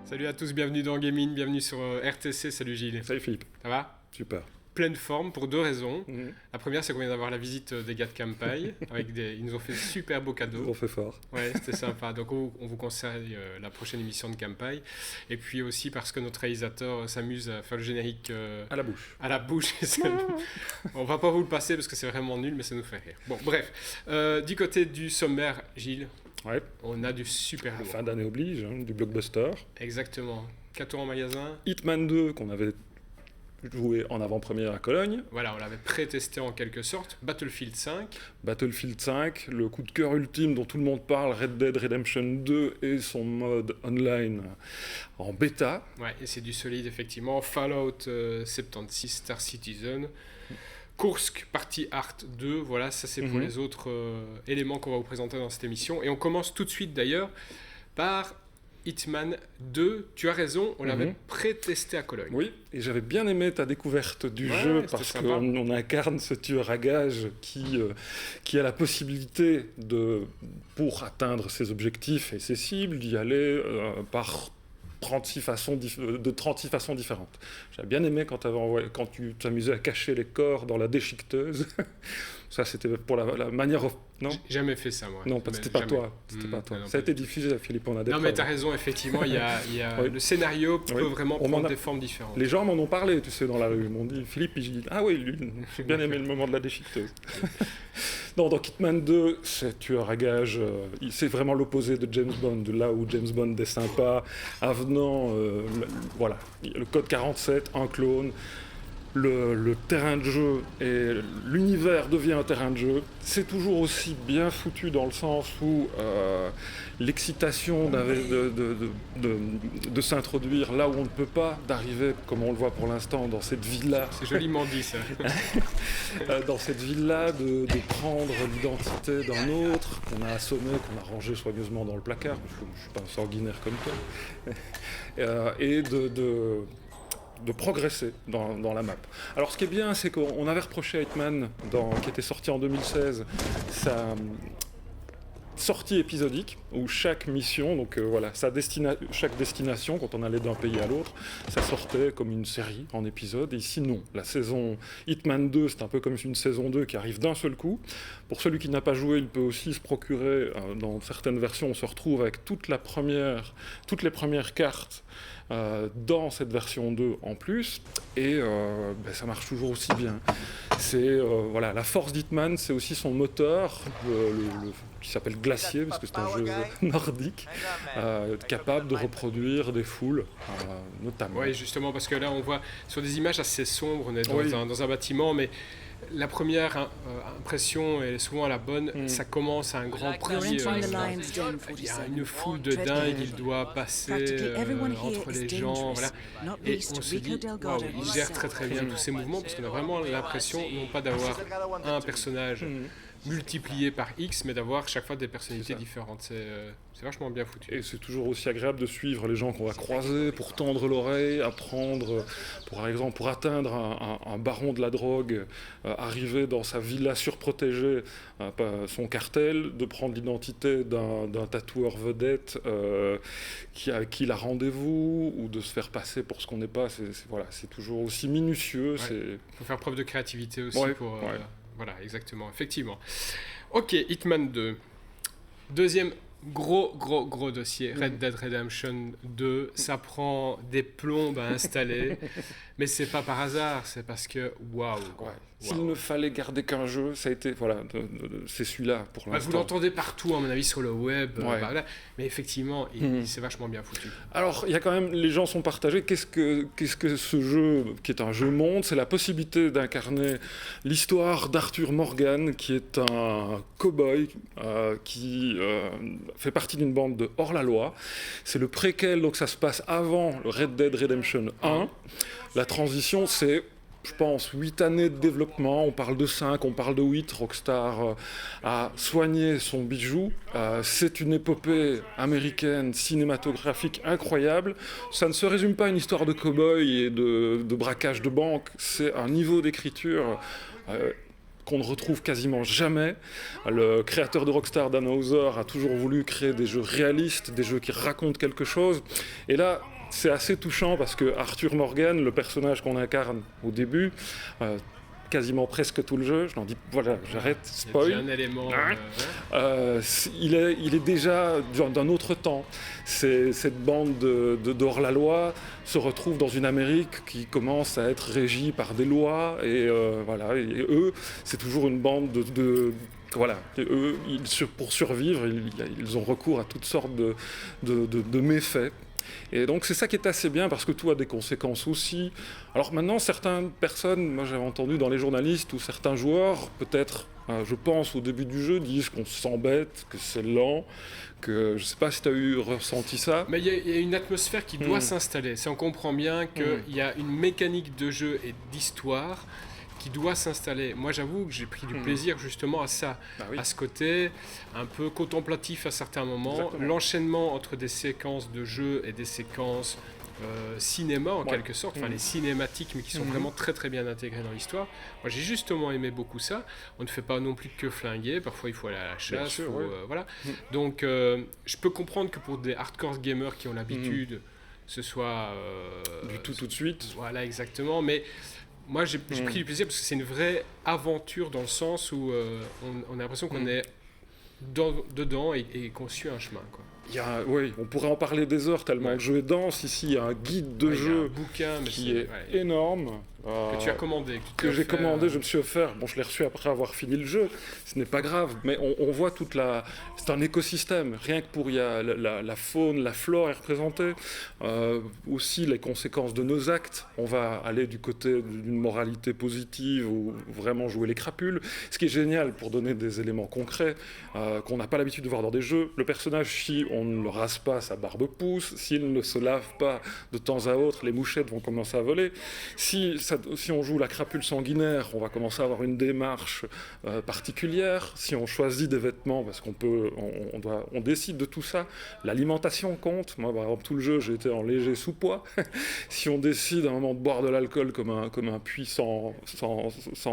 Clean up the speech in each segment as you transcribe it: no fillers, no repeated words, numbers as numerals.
Salut à tous, bienvenue dans Gaming, bienvenue sur RTC, salut Gilles. Salut Philippe. Ça va? Super. Pleine forme pour deux raisons. Mhm. La première, c'est qu'on vient d'avoir la visite des gars de Campai. Ils nous ont fait de super beaux cadeaux. On fait fort. Ouais, c'était sympa. Donc on vous conseille la prochaine émission de Campai. Et puis aussi parce que notre réalisateur s'amuse à faire le générique À la bouche. à la bouche. On va pas vous le passer parce que c'est vraiment nul, mais ça nous fait rire. Bon, bref. Du côté du sommaire, Gilles, Ouais. on a du super lourd. Fin d'année oblige, du blockbuster. Exactement. 4 tours en magasin. Hitman 2 qu'on avait joué en avant-première à Cologne. Voilà, on l'avait pré-testé en quelque sorte. Battlefield 5. Battlefield 5, le coup de cœur ultime dont tout le monde parle, Red Dead Redemption 2 et son mode online en bêta. Ouais, et c'est du solide effectivement. Fallout 76, Star Citizen. Kursk Party Art 2, voilà, ça c'est pour les autres éléments qu'on va vous présenter dans cette émission. Et on commence tout de suite d'ailleurs par Hitman 2. Tu as raison, on l'avait pré-testé à Cologne. Oui, et j'avais bien aimé ta découverte du Ouais, jeu c'était parce sympa. qu'on incarne ce tueur à gages qui a la possibilité pour atteindre ses objectifs et ses cibles, d'y aller par 36 de 36 façons différentes. J'avais bien aimé quand tu t'amusais à cacher les corps dans la déchiqueteuse. Ça, c'était pour la manière... Non, J'ai jamais fait ça moi. non, c'était pas Jamais. toi. C'était pas toi. Non, Ça a pas été du tout. diffusé, Philippe, on a des Non mais preuves. t'as raison, effectivement, il y a Oui. le scénario peut Oui. vraiment On m'en prendre a- des formes différentes. Les gens m'en ont parlé, tu sais, dans la rue. Ils m'ont dit, Philippe, j'ai dit, ah oui, lui, j'ai bien aimé le moment de la déchiqueteuse. Non, dans Hitman 2, c'est tueur à gages. C'est vraiment l'opposé de James Bond, de là où James Bond est sympa, avenant, voilà. Le code 47, un clone. Le terrain de jeu et l'univers devient un terrain de jeu. C'est toujours aussi bien foutu dans le sens où l'excitation de s'introduire là où on ne peut pas, d'arriver, comme on le voit pour l'instant, dans cette villa, C'est joliment dit ça. dans cette ville-là, de prendre l'identité d'un autre qu'on a assommé, qu'on a rangé soigneusement dans le placard, parce que je ne suis pas un sanguinaire comme toi, et de progresser dans la map. Alors ce qui est bien, c'est qu'on avait reproché à Hitman, qui était sorti en 2016, sa sortie épisodique, où chaque mission, donc voilà, chaque destination, quand on allait d'un pays à l'autre, ça sortait comme une série en épisode. Et ici, non. La saison Hitman 2, c'est un peu comme une saison 2 qui arrive d'un seul coup. Pour celui qui n'a pas joué, il peut aussi se procurer, dans certaines versions, on se retrouve avec toutes les premières cartes dans cette version 2 en plus, et ça marche toujours aussi bien. C'est voilà, la force d'Hitman, c'est aussi son moteur, qui s'appelle Glacier, parce que c'est un jeu nordique, capable de reproduire des foules, notamment. Oui, justement, parce que là, on voit sur des images assez sombres, on est dans, Oui. dans un bâtiment, mais la première impression est souvent la bonne. Ça commence à un grand prix. You're entering the Lion's Den, Il y a 47. une foule de Tread dingue, carefully. il doit passer Practically everyone here entre is les gens. dangerous, Voilà. not Et least on se Rico dit, Delgado waouh, il gère himself. très très bien tous ces mouvements, parce qu'on a vraiment l'impression, non pas d'avoir un personnage multiplié par X, mais d'avoir chaque fois des personnalités C'est ça. différentes. C'est vachement bien foutu. Et c'est toujours aussi agréable de suivre les gens qu'on va croiser pour tendre l'oreille, apprendre, par exemple, pour atteindre un baron de la drogue, arriver dans sa villa surprotégée, son cartel, de prendre l'identité d'un tatoueur vedette avec qui il a rendez-vous, ou de se faire passer pour ce qu'on n'est pas. Voilà, c'est toujours aussi minutieux. Ouais. Il faut faire preuve de créativité aussi Ouais, pour... ouais. Voilà, exactement, effectivement. Ok, Hitman 2. Deuxième gros dossier, Red Dead Redemption 2. Ça prend des plombes à installer, mais c'est pas par hasard, c'est parce que waouh. Ouais. S'il ne fallait garder qu'un jeu, ça a été, voilà, c'est celui-là pour Bah, l'instant. vous l'entendez partout, à mon avis, sur le web, Ouais. voilà. Mais effectivement, c'est vachement bien foutu. Alors, il y a quand même, les gens sont partagés. Qu'est-ce que ce jeu, qui est un jeu monde, c'est la possibilité d'incarner l'histoire d'Arthur Morgan, qui est un cow-boy qui fait partie d'une bande de hors-la-loi. C'est le préquel, donc ça se passe avant le Red Dead Redemption 1. La transition, c'est, je pense, 8 années de développement. On parle de 5, on parle de 8. Rockstar a soigné son bijou. C'est une épopée américaine, cinématographique incroyable. Ça ne se résume pas à une histoire de cow-boy et de braquage de banque. C'est un niveau d'écriture qu'on ne retrouve quasiment jamais. Le créateur de Rockstar, Dan Houser, a toujours voulu créer des jeux réalistes, des jeux qui racontent quelque chose. Et là, c'est assez touchant parce que Arthur Morgan, le personnage qu'on incarne au début, quasiment presque tout le jeu, je n'en dis, voilà, j'arrête, spoil. Il y a un élément... il est déjà d'un autre temps. Cette bande d'hors-la-loi se retrouve dans une Amérique qui commence à être régie par des lois, et voilà, et eux, c'est toujours une bande voilà, et eux, pour survivre, ils ont recours à toutes sortes de méfaits. Et donc c'est ça qui est assez bien parce que tout a des conséquences aussi. Alors maintenant, certaines personnes, moi j'avais entendu dans les journalistes ou certains joueurs, peut-être, je pense au début du jeu, disent qu'on s'embête, que c'est lent, que je ne sais pas si tu as ressenti ça. Mais il y a une atmosphère qui doit s'installer. On comprend bien qu'il y a une mécanique de jeu et d'histoire qui doit s'installer. Moi, j'avoue que j'ai pris du plaisir justement à ça, à ce côté un peu contemplatif à certains moments. Exactement. L'enchaînement entre des séquences de jeu et des séquences cinéma en quelque sorte, les cinématiques, mais qui sont vraiment très très bien intégrées dans l'histoire. Moi, j'ai justement aimé beaucoup ça. On ne fait pas non plus que flinguer. Parfois, il faut aller à la chasse. Voilà. Donc, je peux comprendre que pour des hardcore gamers qui ont l'habitude, ce soit du tout de suite. Voilà, exactement. Mais moi, j'ai pris du plaisir parce que c'est une vraie aventure dans le sens où on a l'impression qu'on est dedans et qu'on suit un chemin, quoi. Oui, on pourrait en parler des heures tellement le jeu est dense. Ici, il y a un guide de jeu, un bouquin, qui est énorme. Que tu as commandé. Que j'ai commandé, je me suis offert. Bon, je l'ai reçu après avoir fini le jeu. Ce n'est pas grave, mais on voit toute la... C'est un écosystème. Rien que pour la faune, la flore est représentée. Aussi, les conséquences de nos actes. On va aller du côté d'une moralité positive ou vraiment jouer les crapules. Ce qui est génial pour donner des éléments concrets qu'on n'a pas l'habitude de voir dans des jeux. Le personnage, si on ne le rase pas, sa barbe pousse. S'il ne se lave pas de temps à autre, les mouchettes vont commencer à voler. Si on joue la crapule sanguinaire, on va commencer à avoir une démarche particulière. Si on choisit des vêtements, parce on décide de tout ça. L'alimentation compte. Moi, par exemple, tout le jeu, j'ai été en léger sous-poids. Si on décide à un moment de boire de l'alcool comme un puits sans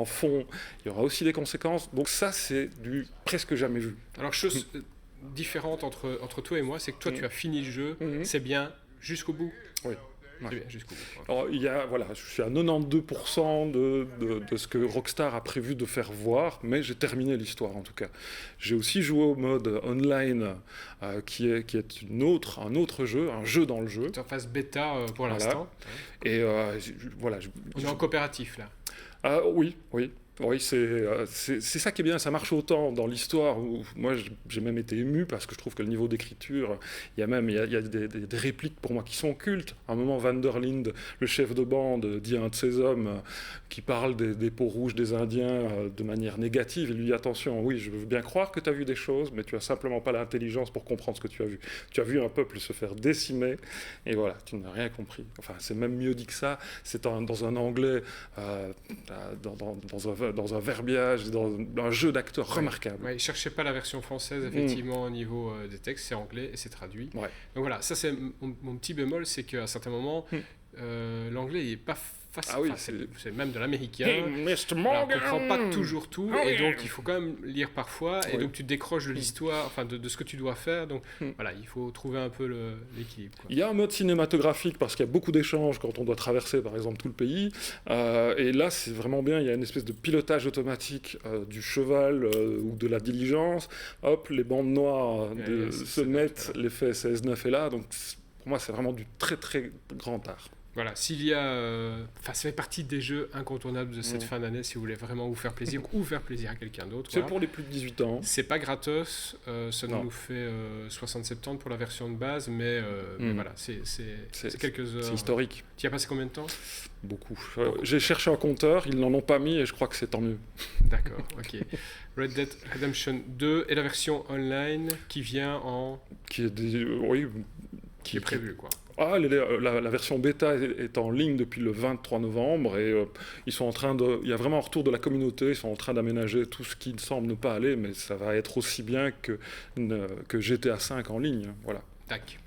fond, il y aura aussi des conséquences. Donc ça, c'est du presque jamais vu. Alors, chose différente entre toi et moi, c'est que toi, tu as fini le jeu, c'est bien jusqu'au bout. Oui. Ouais. Jusqu'au bout. Alors, je suis à 92% de ce que Rockstar a prévu de faire voir, mais j'ai terminé l'histoire en tout cas. J'ai aussi joué au mode online, qui est un autre jeu, un jeu dans le jeu. C'est en phase bêta pour l'instant. Et on est en coopératif là. Oui. Oui, c'est ça qui est bien, ça marche autant dans l'histoire où moi j'ai même été ému parce que je trouve que le niveau d'écriture, il y a des répliques pour moi qui sont cultes. À un moment, Van der Linde, le chef de bande, dit à un de ses hommes qui parle des peaux rouges des Indiens de manière négative, il lui dit attention, oui, je veux bien croire que tu as vu des choses, mais tu as simplement pas l'intelligence pour comprendre ce que tu as vu. Tu as vu un peuple se faire décimer et voilà, tu n'as rien compris. Enfin, c'est même mieux dit que ça, c'est dans un anglais, dans un verbiage, dans un jeu d'acteurs remarquable. Ouais, cherchez pas la version française, effectivement, au niveau des textes, c'est anglais et c'est traduit. Ouais. Donc voilà, ça c'est mon petit bémol, c'est qu'à certains moments, l'anglais n'est pas facile. Ah oui, c'est même de l'américain. Hey, Mr. Morgan. On ne comprend pas toujours tout, et donc il faut quand même lire parfois, et donc tu décroches de l'histoire, enfin de ce que tu dois faire, donc voilà, il faut trouver un peu l'équilibre, quoi. Il y a un mode cinématographique parce qu'il y a beaucoup d'échanges quand on doit traverser par exemple tout le pays, et là c'est vraiment bien, il y a une espèce de pilotage automatique du cheval ou de la diligence, hop, les bandes noires se mettent, l'effet CS9 est là, donc pour moi c'est vraiment du très très grand art. Voilà, s'il y a... ça fait partie des jeux incontournables de cette fin d'année, si vous voulez vraiment vous faire plaisir ou faire plaisir à quelqu'un d'autre. C'est pour les plus de 18 ans. C'est pas gratos, ça nous fait 60-70 pour la version de base, mais voilà, c'est quelques heures. C'est historique. Tu y as passé combien de temps ? Beaucoup. J'ai cherché un compteur, ils n'en ont pas mis et je crois que c'est tant mieux. D'accord, ok. Red Dead Redemption 2 et la version online qui vient en... Qui est prévue, quoi. La version bêta est en ligne depuis le 23 novembre et ils sont en train il y a vraiment un retour de la communauté, ils sont en train d'aménager tout ce qui semble ne pas aller, mais ça va être aussi bien que GTA V en ligne, voilà. Tac.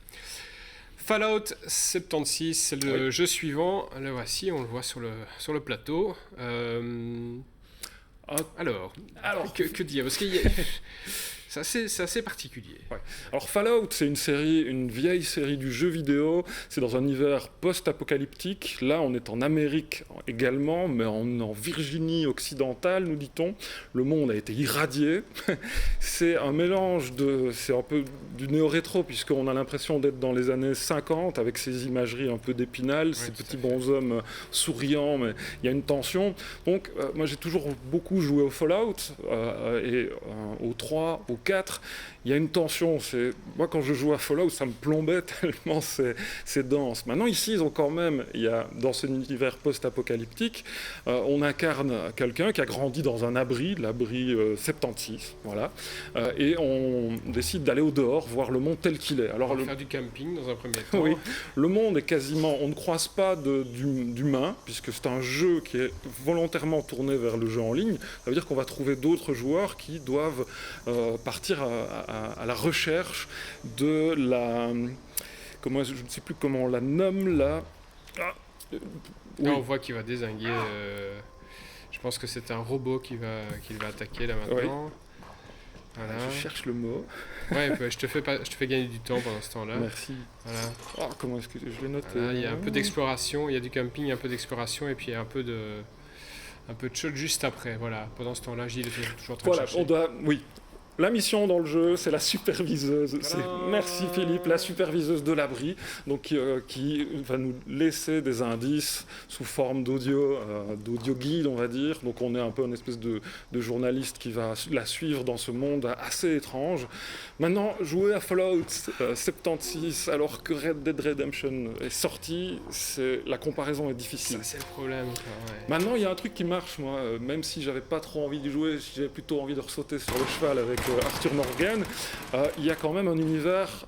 Fallout 76, c'est le jeu suivant. Le voici, on le voit sur le plateau. Alors, que dire ? Parce qu'il y a... c'est assez particulier. Ouais. Alors Fallout, c'est une vieille série du jeu vidéo. C'est dans un univers post-apocalyptique. Là, on est en Amérique également, mais en Virginie occidentale, nous dit-on. Le monde a été irradié. C'est un mélange c'est un peu du néo-rétro, puisqu'on a l'impression d'être dans les années 50, avec ces imageries un peu d'Épinal, ces petits bonshommes souriants, mais il y a une tension. Donc, moi, j'ai toujours beaucoup joué au Fallout, et au 3, au 4. Il y a une tension. Moi, quand je joue à Fallout, ça me plombait tellement c'est dense. Maintenant, ici, ils ont quand même, dans cet univers post-apocalyptique, on incarne quelqu'un qui a grandi dans un abri, l'abri 76, voilà, et on décide d'aller au dehors, voir le monde tel qu'il est. Alors, faire du camping dans un premier temps. Oui, le monde est quasiment... On ne croise pas d'humains, puisque c'est un jeu qui est volontairement tourné vers le jeu en ligne. Ça veut dire qu'on va trouver d'autres joueurs qui doivent partir à la recherche de la... je ne sais plus comment on la nomme, là. Oui. Là, on voit qu'il va dézinguer. Je pense que c'est un robot qui va attaquer là maintenant. Oui. Voilà. Je cherche le mot. Ouais, je te fais gagner du temps pendant ce temps-là. Merci. Voilà. Comment est-ce que je l'ai noté? Voilà, il y a un peu d'exploration, il y a du camping, un peu d'exploration, et puis il y a un peu de shot juste après. Voilà. Pendant ce temps-là, Gilles est toujours en train de chercher. Oui. La mission dans le jeu, c'est la superviseuse. Merci Philippe, la superviseuse de l'abri, donc qui va nous laisser des indices sous forme d'audio guide, on va dire. Donc on est un peu une espèce de journaliste qui va la suivre dans ce monde assez étrange. Maintenant, jouer à Fallout 76 alors que Red Dead Redemption est sorti, la comparaison est difficile. Ça, c'est le problème. Ouais. Maintenant, il y a un truc qui marche, moi, même si j'avais pas trop envie d'y jouer, j'avais plutôt envie de ressauter sur le cheval avec Arthur Morgan, il y a quand même un univers.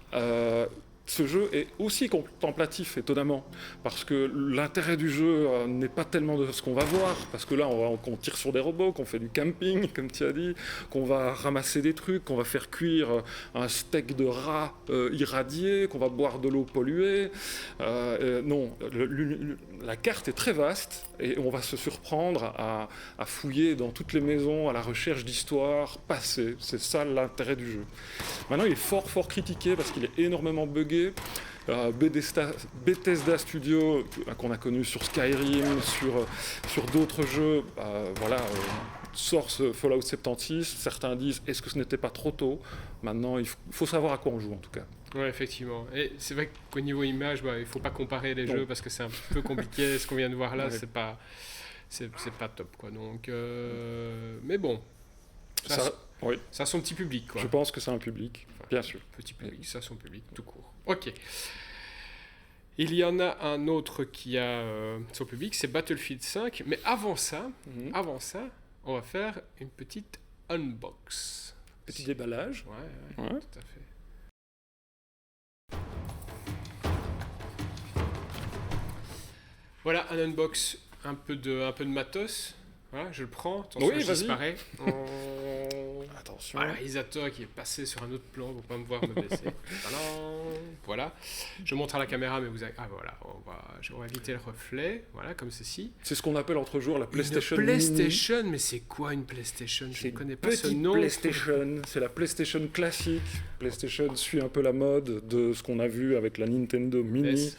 Ce jeu est aussi contemplatif, étonnamment, parce que l'intérêt du jeu n'est pas tellement de ce qu'on va voir, parce que là, on tire sur des robots, qu'on fait du camping, comme tu as dit, qu'on va ramasser des trucs, qu'on va faire cuire un steak de rat irradié, qu'on va boire de l'eau polluée. Non, la carte est très vaste, et on va se surprendre à fouiller dans toutes les maisons, à la recherche d'histoires passées. C'est ça l'intérêt du jeu. Maintenant, il est fort, fort critiqué, parce qu'il est énormément buggé. Bethesda Studio, qu'on a connu sur Skyrim, sur d'autres jeux, sort ce Fallout 76. Certains disent, est-ce que ce n'était pas trop tôt? Maintenant, il faut savoir à quoi on joue, en tout cas. Oui, effectivement. Et c'est vrai qu'au niveau image, il ne faut pas comparer les jeux, parce que c'est un peu compliqué. Ce qu'on vient de voir là, c'est pas top, quoi. Donc, mais bon, ça a son petit public, quoi. Je pense que c'est un public, bien sûr. Petit public, ça a son public, tout court. Ok. Il y en a un autre qui a son public, c'est Battlefield 5. Mais avant ça, on va faire une petite unbox. Petit déballage. Ouais, tout à fait. Voilà, un unbox, un peu de matos. Voilà, je le prends. Attention, oui, je disparaît. Attention. Voilà, réalisateur qui est passé sur un autre plan pour pas me voir me baisser. Voilà. Je montre à la caméra, mais vous avez... Ah voilà, on va éviter le reflet. Voilà, comme ceci. C'est ce qu'on appelle entre joueurs la PlayStation. Une PlayStation, mais c'est quoi une PlayStation? Je ne connais pas ce nom. PlayStation, c'est la PlayStation classique. PlayStation suit un peu la mode de ce qu'on a vu avec la Nintendo Mini,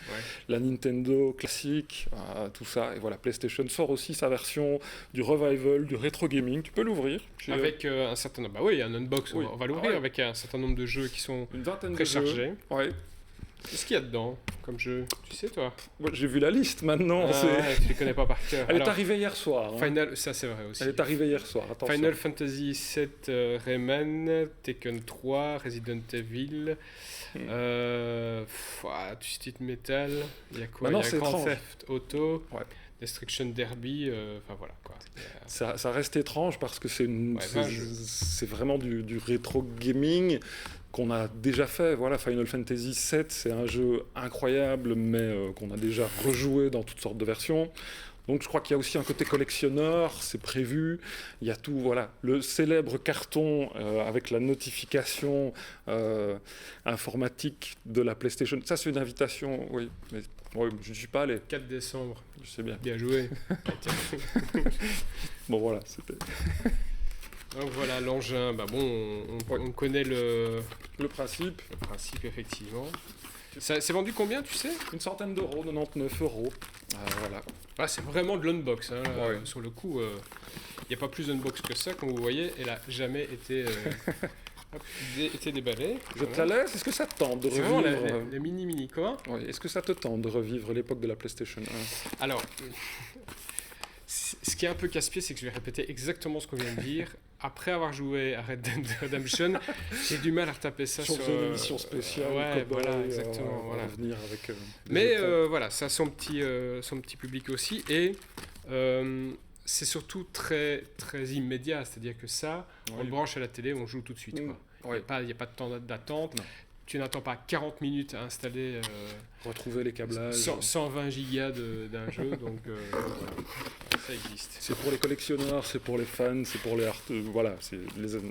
la Nintendo classique, tout ça. Et voilà, PlayStation sort aussi sa version du revival, du rétro gaming. Tu peux l'ouvrir. Avec un certain nombre. Bah oui, il y a un unbox. Oui. On va l'ouvrir avec un certain nombre de jeux qui sont préchargés. Ouais. Qu'est-ce qu'il y a dedans comme jeu? Tu sais, toi? Moi, j'ai vu la liste maintenant. Tu les connais pas par cœur. Elle est arrivée hier soir. Ça, c'est vrai aussi. Elle est arrivée hier soir. Attention. Final Fantasy VII Rayman, Tekken 3, Resident Evil, Twisted Metal. Il y a quoi? Maintenant, il y a Grand étrange. Theft Auto. Destruction Derby, voilà quoi. Ça reste étrange parce que c'est vraiment du rétro gaming qu'on a déjà fait. Voilà, Final Fantasy VII, c'est un jeu incroyable, mais qu'on a déjà rejoué dans toutes sortes de versions. Donc je crois qu'il y a aussi un côté collectionneur, c'est prévu. Il y a tout, voilà, le célèbre carton avec la notification informatique de la PlayStation. Ça, c'est une invitation, oui, mais je ne suis pas allé. 4 décembre. Je sais bien. Bien joué. Bon, voilà, c'était... Donc voilà, l'engin, on connaît le principe. le principe, effectivement. C'est vendu combien, tu sais? Une centaine d'euros, 99 euros. Voilà. Ah, c'est vraiment de l'unbox. Hein, là. Ouais. Sur le coup, il n'y a pas plus d'unbox que ça, comme vous voyez. Elle n'a jamais été, été déballée. Je te la laisse. Est-ce que ça te tente de C'est vraiment revivre la mini quoi. Oui. Est-ce que ça te tente de revivre l'époque de la PlayStation 1? Alors, ce qui est un peu casse-pied, c'est que je vais répéter exactement ce qu'on vient de dire. Après avoir joué à Red Dead Redemption, j'ai du mal à retaper ça sur une émission spéciale. ouais, Cowboy, voilà, exactement. on va venir avec. Des Mais écrans. voilà, ça a son petit public aussi. Et c'est surtout très, très immédiat. C'est-à-dire que ça, on Oui. le branche à la télé, on joue tout de suite. Quoi. Ouais. Il n'y a pas de temps d'attente. Non. Tu n'attends pas 40 minutes à installer Retrouver les câblages. 120 gigas d'un jeu. Donc voilà, ça existe. C'est pour les collectionneurs, c'est pour les fans, c'est pour les voilà, c'est les. Ouais.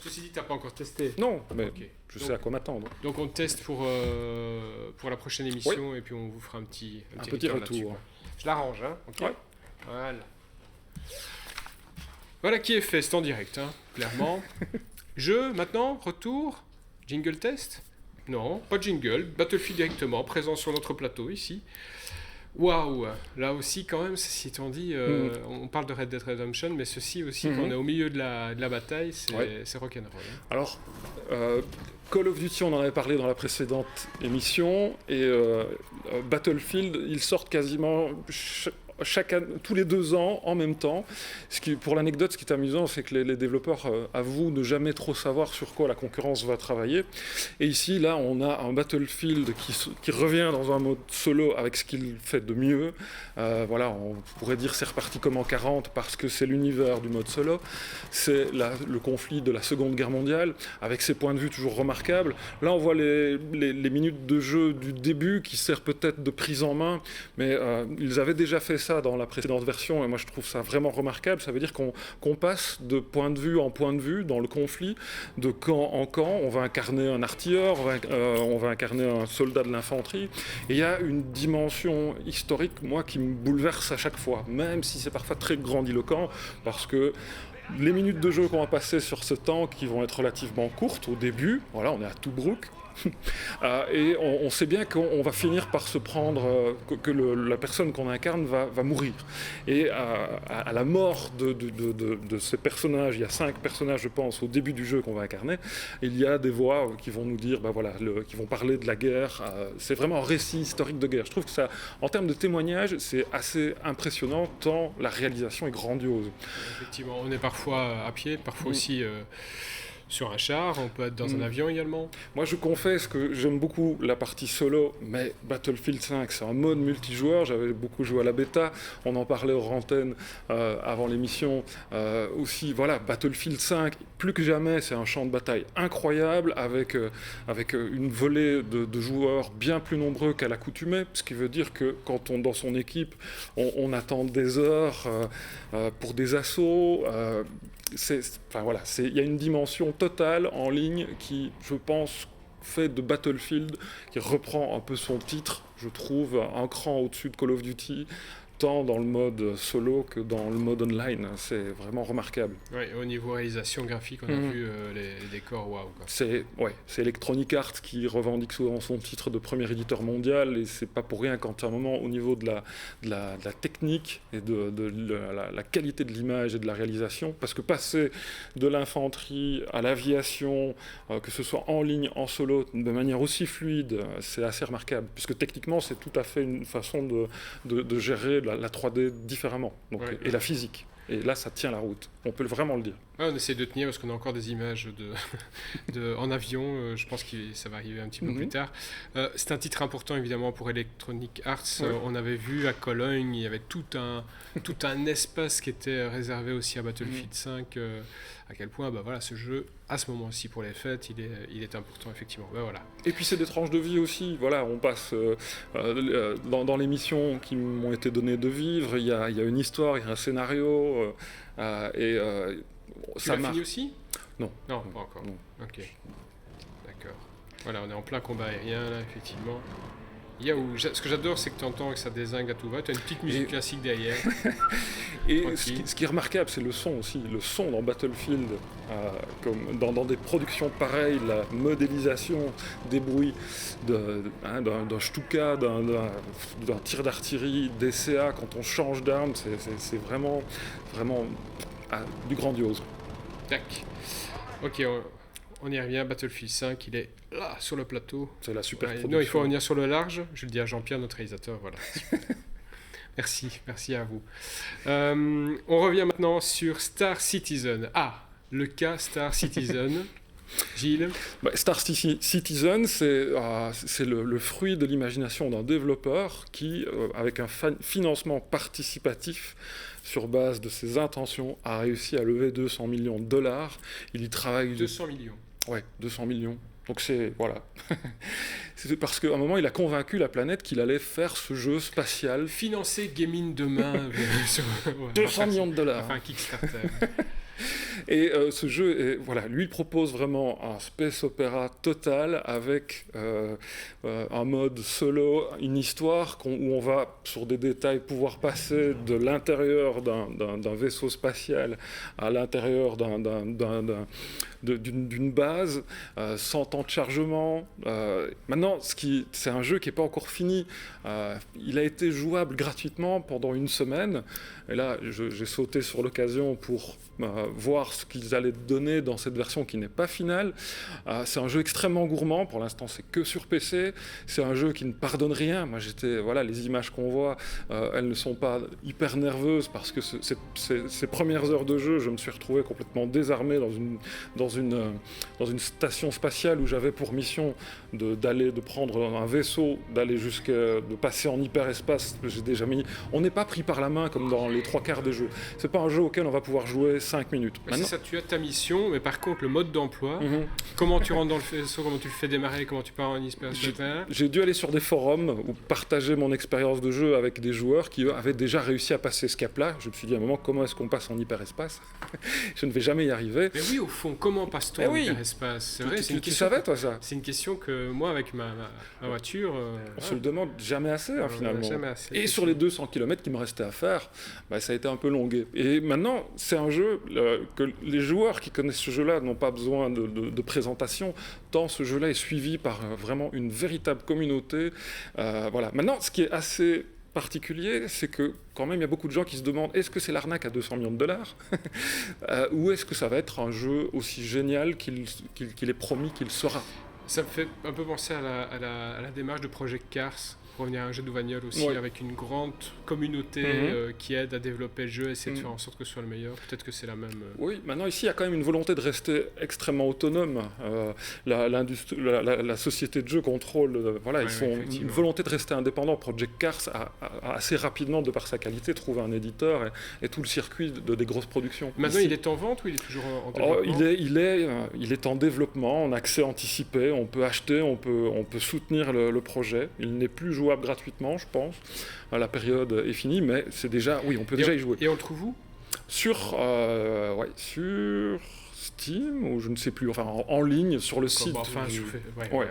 Ceci dit, tu n'as pas encore testé. Non, mais Ok. je sais à quoi m'attendre. Donc on teste pour la prochaine émission et puis on vous fera un petit retour. là-dessus, quoi. Je l'arrange, hein. Ok. Ouais. Voilà. Voilà qui est fait, c'est en direct, hein, clairement. Jeu, maintenant, retour, jingle test. Non, pas de jingle, Battlefield directement, présent sur notre plateau ici. Waouh, là aussi quand même, ceci étant dit, on parle de Red Dead Redemption, mais ceci aussi, quand on est au milieu de la bataille, c'est rock'n'roll. Hein. Alors, Call of Duty, on en avait parlé dans la précédente émission, et Battlefield, ils sortent quasiment tous les 2 ans en même temps. Pour l'anecdote, ce qui est amusant, c'est que les développeurs avouent ne jamais trop savoir sur quoi la concurrence va travailler. Et ici, là, on a un Battlefield qui revient dans un mode solo avec ce qu'il fait de mieux. Voilà, on pourrait dire c'est reparti comme en 40 parce que c'est l'univers du mode solo. C'est le conflit de la Seconde Guerre mondiale avec ses points de vue toujours remarquables. Là, on voit les minutes de jeu du début qui sert peut-être de prise en main, mais ils avaient déjà fait ça dans la précédente version et moi je trouve ça vraiment remarquable. Ça veut dire qu'on passe de point de vue en point de vue dans le conflit, de camp en camp. On va incarner un artilleur, on va incarner un soldat de l'infanterie, et il y a une dimension historique, moi, qui me bouleverse à chaque fois, même si c'est parfois très grandiloquent, parce que les minutes de jeu qu'on va passer sur ce temps qui vont être relativement courtes au début, voilà, on est à Tobruk, et on sait bien qu'on va finir par se prendre, que la personne qu'on incarne va mourir. Et à la mort de ces personnages, il y a 5 personnages, je pense, au début du jeu qu'on va incarner, il y a des voix qui vont nous dire, qui vont parler de la guerre. C'est vraiment un récit historique de guerre. Je trouve que ça, en termes de témoignage, c'est assez impressionnant, tant la réalisation est grandiose. Effectivement, on est parfois à pied, parfois aussi sur un char, on peut être dans un avion également. Moi, je confesse que j'aime beaucoup la partie solo, mais Battlefield 5, c'est un mode multijoueur. J'avais beaucoup joué à la bêta, on en parlait hors antenne avant l'émission. Aussi, voilà, Battlefield 5, plus que jamais, c'est un champ de bataille incroyable, avec une volée de joueurs bien plus nombreux qu'à l'accoutumée, ce qui veut dire que quand dans son équipe, on attend des heures pour des assauts. Il y a une dimension totale en ligne qui, je pense, fait de Battlefield, qui reprend un peu son titre, je trouve, un cran au-dessus de Call of Duty, tant dans le mode solo que dans le mode online. C'est vraiment remarquable. Oui, au niveau réalisation graphique, on a vu les décors, waouh. C'est Electronic Arts qui revendique souvent son titre de premier éditeur mondial, et c'est pas pour rien quand à un moment, au niveau de la technique et de la qualité de l'image et de la réalisation, parce que passer de l'infanterie à l'aviation, que ce soit en ligne, en solo, de manière aussi fluide, c'est assez remarquable, puisque techniquement, c'est tout à fait une façon de gérer la 3D différemment, donc, et la physique. Et là, ça tient la route. On peut vraiment le dire. Ouais, on essaie de tenir parce qu'on a encore des images en avion. Je pense que ça va arriver un petit peu plus tard. C'est un titre important, évidemment, pour Electronic Arts. On avait vu à Cologne, il y avait tout un espace qui était réservé aussi à Battlefield 5. À quel point ce jeu, à ce moment-ci, pour les fêtes, il est important, effectivement. Voilà. Et puis c'est des tranches de vie aussi. Voilà, on passe dans les missions qui m'ont été données de vivre, il y a une histoire, il y a un scénario. Tu l'as fini aussi ? Non. Non, pas encore. Non. Ok. D'accord. Voilà, on est en plein combat aérien, là, effectivement. Ce que j'adore, c'est que tu entends que ça dézingue à tout va. Tu as une petite musique classique derrière. Et ce qui est remarquable, c'est le son aussi. Le son dans Battlefield, comme dans des productions pareilles, la modélisation des bruits d'un Stuka, d'un tir d'artillerie, des CA, quand on change d'arme, c'est vraiment du grandiose. Tac. Ok, on y revient. Battlefield 5, il est là, sur le plateau. C'est la super production. Non, il faut revenir sur le large. Je le dis à Jean-Pierre, notre réalisateur. Voilà. Merci à vous. On revient maintenant sur Star Citizen. Le cas Star Citizen. Gilles. Star Citizen, c'est le fruit de l'imagination d'un développeur qui, avec un financement participatif sur base de ses intentions, a réussi à lever 200 millions de dollars. Il y travaille... 200 millions. Ouais, 200 millions. Donc voilà. C'est parce qu'à un moment, il a convaincu la planète qu'il allait faire ce jeu spatial. Financer Gaming demain. 200 millions de dollars. Enfin, Kickstarter. Et ce jeu, lui, il propose vraiment un space opéra total avec un mode solo, une histoire où on va, sur des détails, pouvoir passer de l'intérieur d'un vaisseau spatial à l'intérieur d'une base, sans temps de chargement. Maintenant, c'est un jeu qui n'est pas encore fini. Il a été jouable gratuitement pendant une semaine. Et là, j'ai sauté sur l'occasion pour voir ce qu'ils allaient donner dans cette version qui n'est pas finale. C'est un jeu extrêmement gourmand. Pour l'instant, c'est que sur PC. C'est un jeu qui ne pardonne rien. Moi, les images qu'on voit, elles ne sont pas hyper nerveuses parce que ces premières heures de jeu, je me suis retrouvé complètement désarmé dans une station spatiale où j'avais pour mission de prendre un vaisseau, de passer en hyperespace. On n'est pas pris par la main comme dans les 3/4 des jeux. C'est pas un jeu auquel on va pouvoir jouer 5 minutes. C'est ça, tu as ta mission, mais par contre, le mode d'emploi, comment tu rentres dans le vaisseau, comment tu le fais démarrer, comment tu pars en hyperespace. J'ai dû aller sur des forums où partager mon expérience de jeu avec des joueurs qui avaient déjà réussi à passer ce cap-là. Je me suis dit à un moment, comment est-ce qu'on passe en hyperespace? Je ne vais jamais y arriver. Mais oui, au fond, comment passe-t-on en hyperespace? C'est vrai, tu savais, toi, ça? C'est une question que moi, avec ma voiture... on se le demande jamais assez, finalement. Jamais assez. Et sur les 200 km qui me restaient à faire, ça a été un peu longué. Et maintenant, c'est un jeu que les joueurs qui connaissent ce jeu-là n'ont pas besoin de présentation, tant ce jeu-là est suivi par vraiment une véritable communauté. Maintenant, ce qui est assez particulier, c'est que quand même il y a beaucoup de gens qui se demandent est-ce que c'est l'arnaque à 200 millions de dollars ou est-ce que ça va être un jeu aussi génial qu'il est promis qu'il sera. Ça me fait un peu penser à la démarche de Project Cars, pour revenir à un jeu de bagnole aussi, avec une grande communauté qui aide à développer le jeu, essayer de faire en sorte que ce soit le meilleur. Peut-être que c'est la même... Oui, maintenant ici, il y a quand même une volonté de rester extrêmement autonome. La société de jeu contrôle... ils ont une volonté de rester indépendant. Project Cars a assez rapidement, de par sa qualité, trouvé un éditeur et tout le circuit des grosses productions. Maintenant, il est en vente ou il est toujours en développement? Il est en développement, en accès anticipé. On peut acheter, on peut soutenir le projet. Il n'est plus jouable gratuitement, je pense. La période est finie, mais c'est déjà... Oui, on peut déjà y jouer. Et on le trouve où? Sur Steam, ou je ne sais plus, enfin en ligne, sur le site. Google.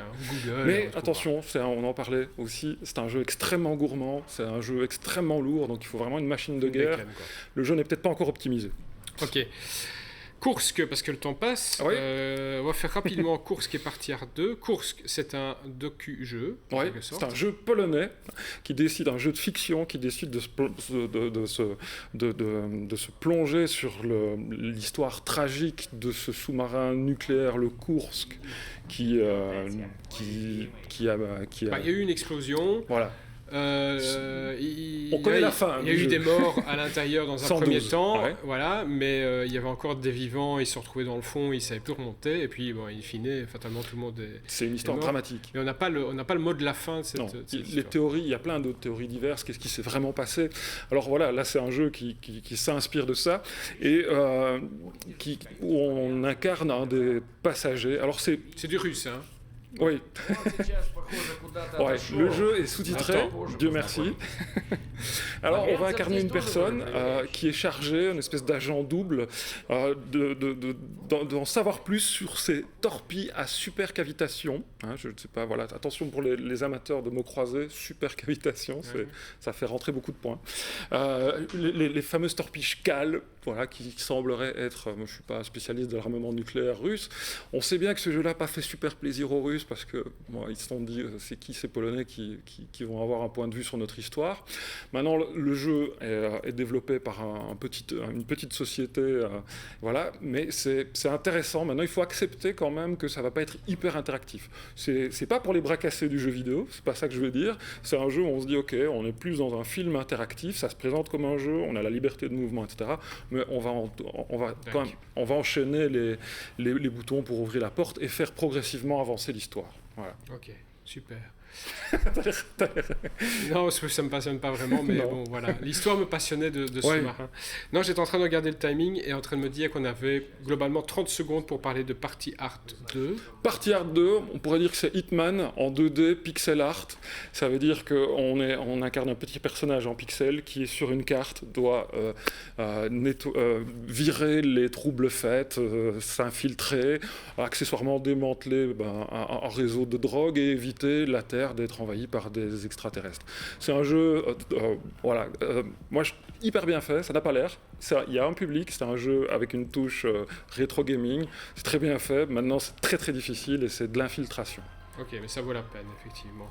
Mais attention, on en parlait aussi, c'est un jeu extrêmement gourmand, c'est un jeu extrêmement lourd, donc il faut vraiment une machine de guerre. Le jeu n'est peut-être pas encore optimisé. Ok. Kursk, parce que le temps passe, on va faire rapidement Kursk est partie Art 2. Kursk, c'est un docu-jeu, en quelque sorte. C'est un jeu polonais un jeu de fiction qui décide de se plonger sur l'histoire tragique de ce sous-marin nucléaire, le Kursk, qui a... Il y a eu une explosion. Voilà. On connaît la fin. Il y a eu des morts à l'intérieur dans un 112, premier temps, mais il y avait encore des vivants, ils se retrouvaient dans le fond, ils ne savaient plus remonter, et puis in fine, fatalement tout le monde est... C'est une histoire dramatique. Mais on n'a pas le mot de la fin de cette les théories, il y a plein d'autres théories diverses, qu'est-ce qui s'est vraiment passé. Alors voilà, là c'est un jeu qui s'inspire de ça, et où on incarne un des passagers. Alors c'est du russe, hein? Oui. Ouais, le jeu est sous-titré, Attends. Dieu merci. Alors, on va incarner une personne qui est chargée, une espèce d'agent double, d'en savoir plus sur ces torpilles à supercavitation. Hein, je ne sais pas, voilà, attention pour les amateurs de mots croisés, supercavitation, ça fait rentrer beaucoup de points. Les fameuses torpilles Shkal, voilà, qui sembleraient être, moi je ne suis pas spécialiste de l'armement nucléaire russe, on sait bien que ce jeu-là n'a pas fait super plaisir aux Russes, parce que bon, ils se sont dit, c'est qui ces Polonais qui vont avoir un point de vue sur notre histoire. Maintenant, le jeu est développé par une petite société, voilà, mais c'est intéressant. Maintenant, il faut accepter quand même que ça ne va pas être hyper interactif. C'est pas pour les bras cassés du jeu vidéo, c'est pas ça que je veux dire. C'est un jeu où on se dit, ok, on est plus dans un film interactif, ça se présente comme un jeu, on a la liberté de mouvement, etc. Mais on va enchaîner les boutons pour ouvrir la porte et faire progressivement avancer l'histoire. Voilà. Ok, super. Non, ça me passionne pas vraiment, mais bon, voilà. L'histoire me passionnait de sous-marin. Non, j'étais en train de regarder le timing et en train de me dire qu'on avait globalement 30 secondes pour parler de Party Art 2. Party Art 2, on pourrait dire que c'est Hitman en 2D pixel art. Ça veut dire qu'on incarne un petit personnage en pixel qui est sur une carte, doit virer les troubles faits, s'infiltrer, accessoirement démanteler un réseau de drogue et éviter la Terre d'être envahi par des extraterrestres. C'est un jeu, moi, hyper bien fait, ça n'a pas l'air. Il y a un public, c'est un jeu avec une touche rétro gaming, c'est très bien fait. Maintenant, c'est très très difficile et c'est de l'infiltration. Ok, mais ça vaut la peine, effectivement.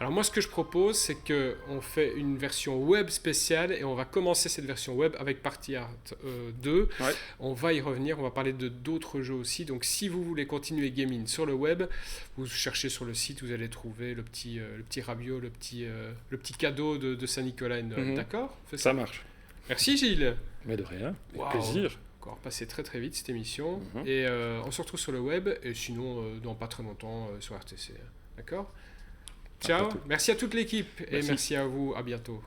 Alors moi, ce que je propose, c'est qu'on fait une version web spéciale et on va commencer cette version web avec Party Art 2. Ouais. On va y revenir, on va parler de d'autres jeux aussi. Donc si vous voulez continuer gaming sur le web, vous cherchez sur le site, vous allez trouver le petit rabio, le petit cadeau de Saint-Nicolas. D'accord ? Ça marche. Merci Gilles. Mais de rien, avec plaisir. Encore passé très très vite cette émission. Et on se retrouve sur le web et sinon dans pas très longtemps sur RTC. D'accord ? Ciao, merci à toute l'équipe et merci à vous, à bientôt.